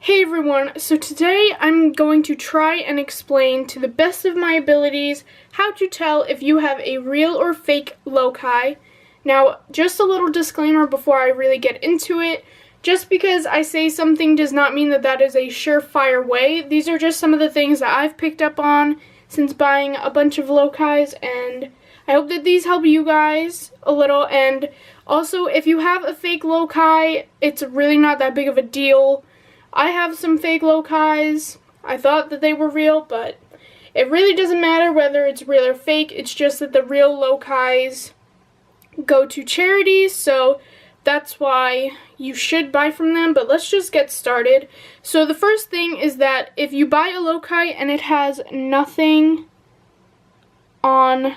Hey everyone, so today I'm going to try and explain to the best of my abilities how to tell if you have a real or fake Lokai. Now, just a little disclaimer before I really get into it. Just because I say something does not mean that that is a surefire way. These are just some of the things that I've picked up on since buying a bunch of Lokais, and I hope that these help you guys a little. And also, if you have a fake Lokai, it's really not that big of a deal. I have some fake Lokais. I thought that they were real, but it really doesn't matter whether it's real or fake. It's just that the real Lokais go to charities, so that's why you should buy from them. But let's just get started. So the first thing is that if you buy a Lokai and it has nothing on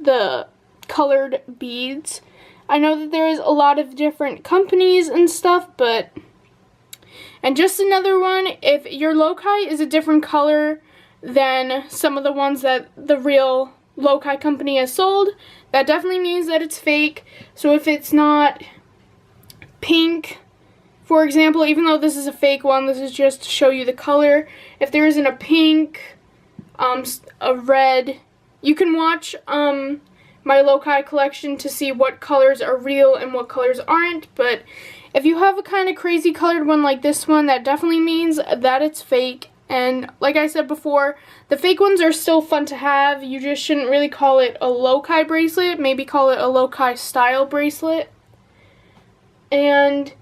the colored beads, I know that there is a lot of different companies and stuff, but... And just another one, if your Lokai is a different color than some of the ones that the real Lokai company has sold, that definitely means that it's fake. So if it's not pink, for example, even though this is a fake one, this is just to show you the color. If there isn't a pink, a red, you can watch my Lokai collection to see what colors are real and what colors aren't, but if you have a kind of crazy colored one like this one, that definitely means that it's fake. And like I said before, the fake ones are still fun to have. You just shouldn't really call it a Lokai bracelet. Maybe call it a Lokai style bracelet. And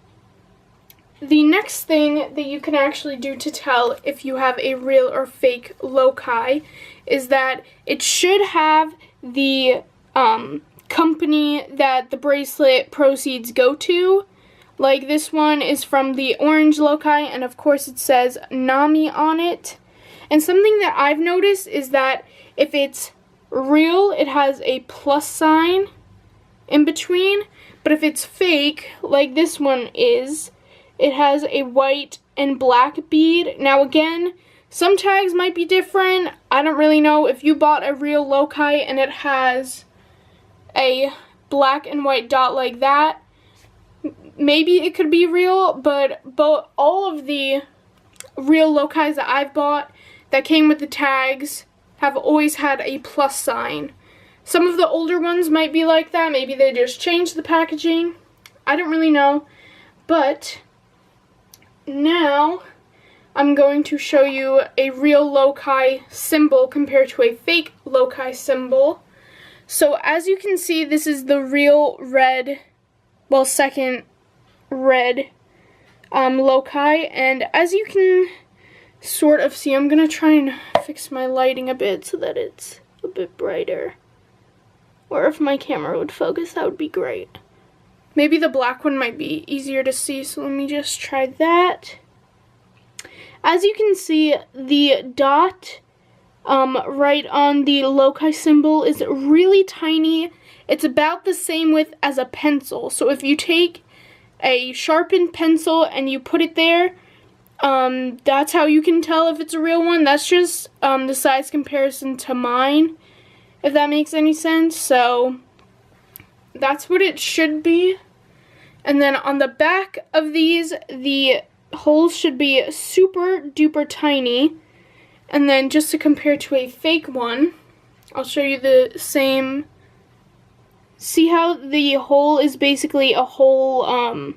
the next thing that you can actually do to tell if you have a real or fake Lokai is that it should have the company that the bracelet proceeds go to. Like this one is from the orange Lokai, and of course it says Nami on it. And something that I've noticed is that if it's real, it has a plus sign in between. But if it's fake, like this one is, it has a white and black bead. Now again, some tags might be different. I don't really know. If you bought a real Lokai and it has a black and white dot like that, maybe it could be real, but all of the real Lokais that I've bought that came with the tags have always had a plus sign. Some of the older ones might be like that. Maybe they just changed the packaging. I don't really know. But now I'm going to show you a real Lokai symbol compared to a fake Lokai symbol. So as you can see, this is the real red, well, second red Lokai, and as you can sort of see, I'm gonna try and fix my lighting a bit so that it's a bit brighter, or if my camera would focus, that would be great. Maybe the black one might be easier to see, so let me just try that. As you can see, the dot right on the Lokai symbol is really tiny. It's about the same width as a pencil. So if you take a sharpened pencil and you put it there, that's how you can tell if it's a real one. That's just the size comparison to mine, if that makes any sense. So that's what it should be. And then on the back of these, the holes should be super duper tiny. And then just to compare to a fake one, I'll show you the same. See how the hole is basically a hole,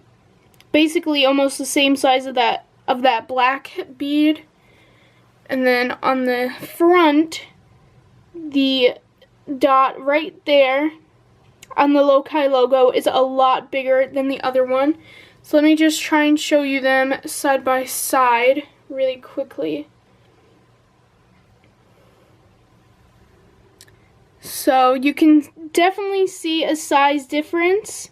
basically almost the same size of that black bead. And then on the front, the dot right there on the Lokai logo is a lot bigger than the other one. So let me just try and show you them side by side really quickly. So you can definitely see a size difference.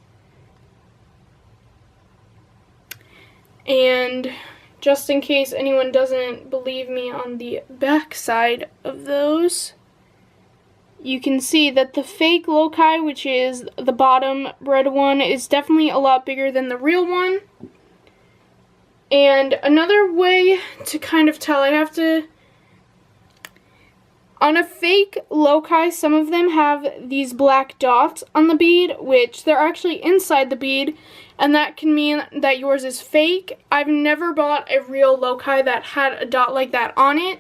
And just in case anyone doesn't believe me, on the back side of those, you can see that the fake Lokai, which is the bottom red one, is definitely a lot bigger than the real one. And another way to kind of tell, On a fake Lokai, some of them have these black dots on the bead, which they're actually inside the bead, and that can mean that yours is fake. I've never bought a real Lokai that had a dot like that on it.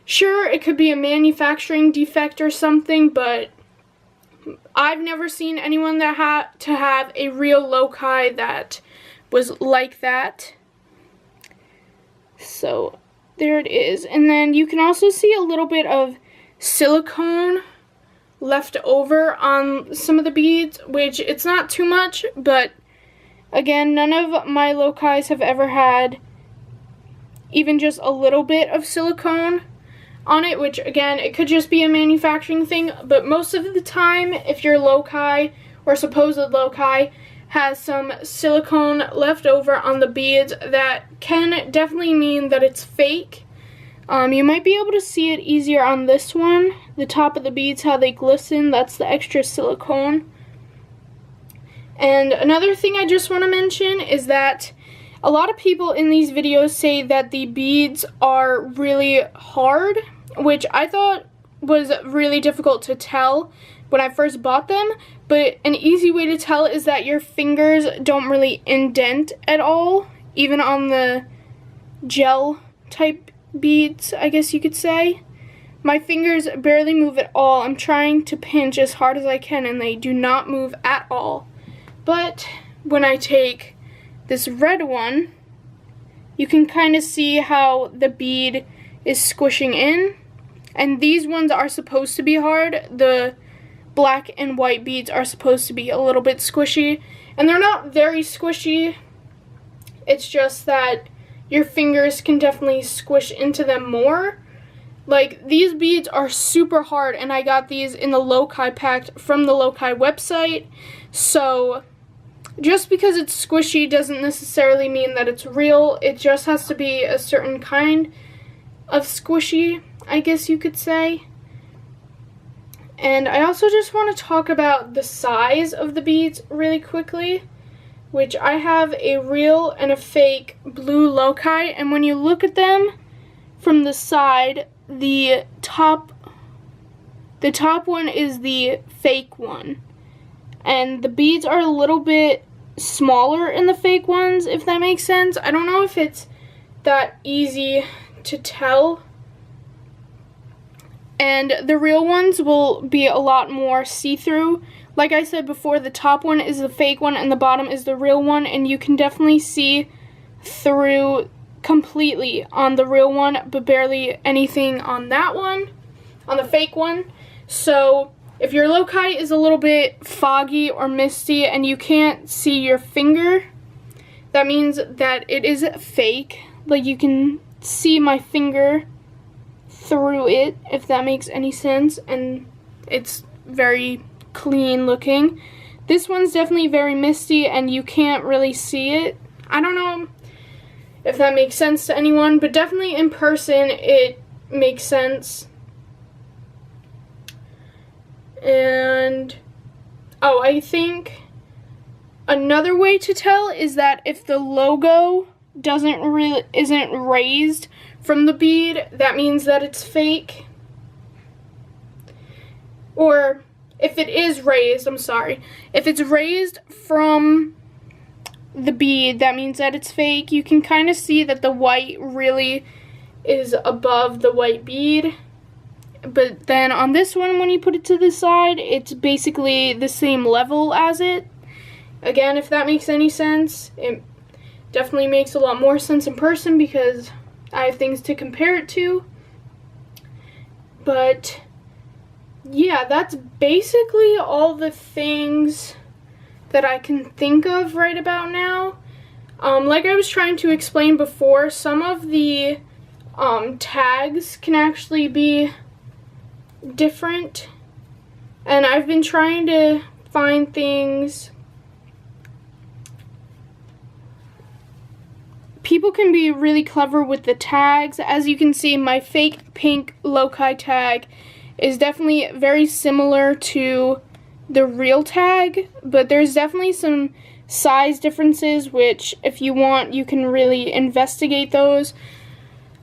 Sure, it could be a manufacturing defect or something, but I've never seen anyone that had to have a real Lokai that was like that. So there it is. And then you can also see a little bit of silicone left over on some of the beads, which it's not too much, but again, none of my Lokais have ever had even just a little bit of silicone on it, which again, it could just be a manufacturing thing, but most of the time, if your Lokai or supposed Lokai has some silicone left over on the beads, that can definitely mean that it's fake. You might be able to see it easier on this one. The top of the beads, how they glisten, that's the extra silicone. And another thing I just want to mention is that a lot of people in these videos say that the beads are really hard, which I thought was really difficult to tell when I first bought them, but an easy way to tell is that your fingers don't really indent at all, even on the gel type beads, I guess you could say. My fingers barely move at all. I'm trying to pinch as hard as I can and they do not move at all. But when I take this red one, you can kind of see how the bead is squishing in, and these ones are supposed to be hard. The black and white beads are supposed to be a little bit squishy, and they're not very squishy. It's just that your fingers can definitely squish into them more. Like, these beads are super hard, and I got these in the Lokai pack from the Lokai website, so just because it's squishy doesn't necessarily mean that it's real. It just has to be a certain kind of squishy, I guess you could say. And I also just want to talk about the size of the beads really quickly, which I have a real and a fake blue Lokai, and when you look at them from the side, the top one is the fake one, and the beads are a little bit smaller in the fake ones, if that makes sense. I don't know if it's that easy to tell, and the real ones will be a lot more see-through. Like I said before, the top one is the fake one and the bottom is the real one, and you can definitely see through completely on the real one, but barely anything on that one, on the fake one. So if your Lokai is a little bit foggy or misty and you can't see your finger, that means that it is fake. Like, you can see my finger through it, if that makes any sense, and it's very clean looking. This one's definitely very misty and you can't really see it. I don't know if that makes sense to anyone, but definitely in person it makes sense. And oh, I think another way to tell is that if the logo isn't raised from the bead, that means that it's fake. Or if it is raised, if it's raised from the bead, that means that it's fake. You can kind of see that the white really is above the white bead. But then on this one, when you put it to the side, it's basically the same level as it. Again, if that makes any sense, it definitely makes a lot more sense in person because I have things to compare it to. But yeah, that's basically all the things that I can think of right about now. Like I was trying to explain before, some of the tags can actually be different, and I've been trying to find things. People can be really clever with the tags. As you can see, my fake pink Lokai tag is definitely very similar to the real tag, but there's definitely some size differences, which if you want, you can really investigate those.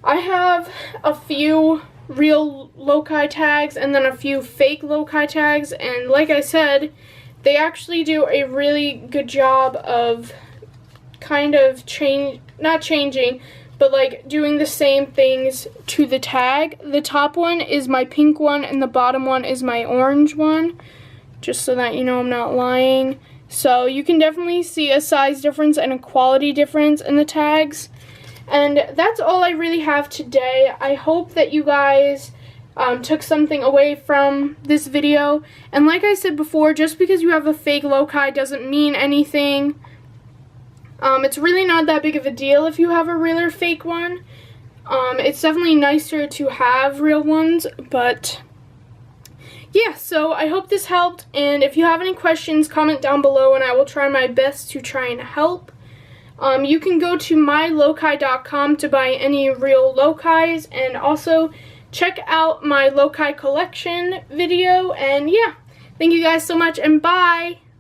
I have a few real Lokai tags and then a few fake Lokai tags, and like I said, they actually do a really good job of kind of not changing, but like doing the same things to the tag. The top one is my pink one and the bottom one is my orange one, just so that you know I'm not lying. So you can definitely see a size difference and a quality difference in the tags. And that's all I really have today. I hope that you guys took something away from this video. And like I said before, just because you have a fake Lokai doesn't mean anything. It's really not that big of a deal if you have a real or fake one. It's definitely nicer to have real ones, but yeah, so I hope this helped. And if you have any questions, comment down below and I will try my best to try and help. You can go to mylokai.com to buy any real Lokais, and also check out my Lokai collection video. And yeah, thank you guys so much, and bye!